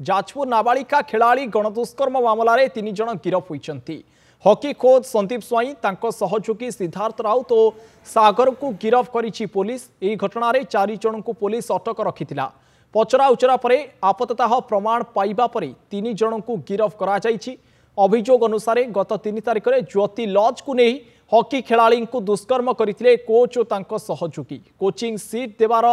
जाजपुर नाबालिका खेलाड़ी गणदुष्कर्म मामलें 3 जन गिरफ होती। हॉकी कोच संदीप स्वाई सहयोगी सिद्धार्थ राउत और सागर को गिरफ करिछि पुलिस। यह घटना 4 जन को पुलिस अटक रखिथिला। पचरा उचरा पर आपततः प्रमाण पाइबा पर 3 जन को गिरफ करा जाइछि। अभियोग अनुसार गत 3 तारिख में ज्योति लॉज को नहीं हॉकी खेलाड़ी को दुष्कर्म करथिले कोच और तांको सहयोगी। कोचिंग सीट देवार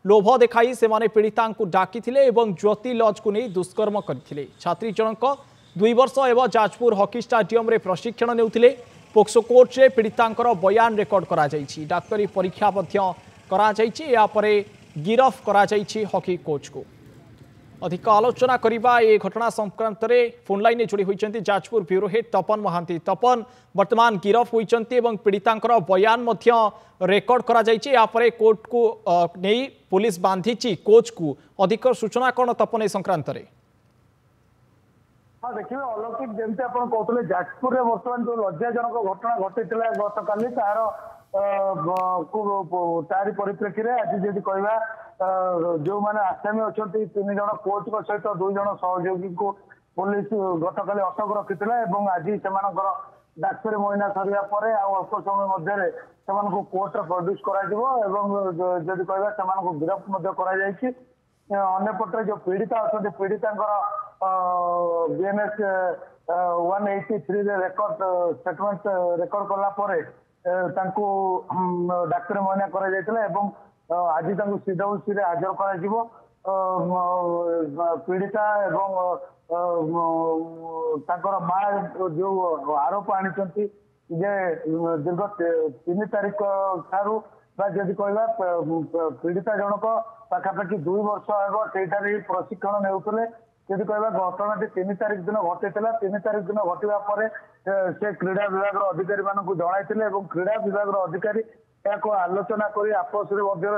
लोभ देखाई से पीड़िता को डाकिथिले एवं ज्योति लॉज को नहीं दुष्कर्म करथिले। छात्री जनक 2 वर्ष एवं जाजपुर हॉकी स्टाडियम रे प्रशिक्षण नेउथिले। पोक्सो कोर्ट रे पीड़िता बयान रेकर्ड करा जाइछि। डाक्तरी परीक्षा करा जाइछि। या परे गिरफ करा जाइछि हॉकी कोच को। अधिक आलोचना करबा ए घटना संक्रांत रे फोन लाइन में जोड़ी होइचंती जाजपुर ब्यूरो हेड तपन महांती। तपन वर्तमान गिरफ होइचंती एवं पीड़िता बयान मध्य रेकर्ड करा जाइछि। या परे कोर्ट को नहीं पुलिस बांधीची कोच को। अधिक सूचना कौन तपन ए संक्रांत रे? हाँ देखिए अलौकिक जमी आप कहते जाजपुर में बर्तमान जो लज्जाजनक घटना घटी गत काली तार तारी परिप्रेक्षी में आज जब कहवा जो मैंने आसामी अच्छा 3 जन कोच सहित 2 जन सहयोगी को पुलिस गत काली अटक रखी आज से डाक्तरी महीना सरिया पर अल्प समय मध्य कोर्ट प्रोड्यूस करी कहवा गिरफ अंपटे जो पीड़िता अच्छा पीड़िता बीएनएस 183 रेकर्ड स्टेटमेंट रेकर्ड कला डाक्तरी महीना कर आज सीडब्ल्यूसी हाजर कर पीड़िता माँ जो आरोप आनी दीर्घ 3 तारिख ठारू जदि कहला पीड़िता जनक पाखापाखि 2 वर्ष हे प्रशिक्षण नेउतले। जदि कहला घटना 3 तारिख दिन घटी 3 तारिख दिन घटवा पर से क्रीड़ा विभाग अधिकारी मानक जनाइथिले एवं क्रीड़ा विभाग अधिकारी को आलोचना कर आपस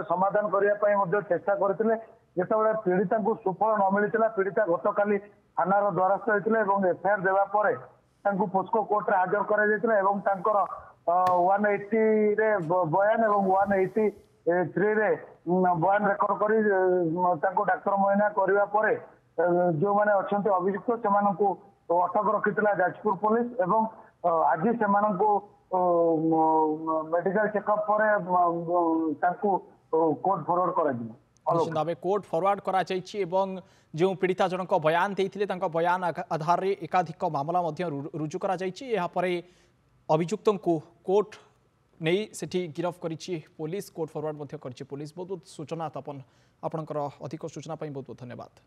समाधान करने चेष्टा करते। जिते पीड़िता को सुफल न मिलता पीड़िता गत काली थानार द्वारस्थ होते एफआईआर देवापर पोस्को कोर्ट में हाजर कर 180 रे बयान और 183 रे बयान रेकर्ड कर डाक्तर महीना करने जो मैंने अच्छा अभियुक्त से अटक रखी जाजपुर पुलिस एवं आज से मेडिकल चेकअप पर कोर्ट फॉरवर्ड कर कोर्ट फॉरवर्ड करा जो पीड़िता जनक बयान देते बयान आधार रे एकाधिक मामला रुजु करा अभियुक्त को कोर्ट नहीं सेठी गिरफ करिछि पुलिस। कोर्ट फॉरवर्ड कर पुलिस। बहुत बहुत सूचना तपन आपणकर अधिक सूचना बहुत बहुत धन्यवाद।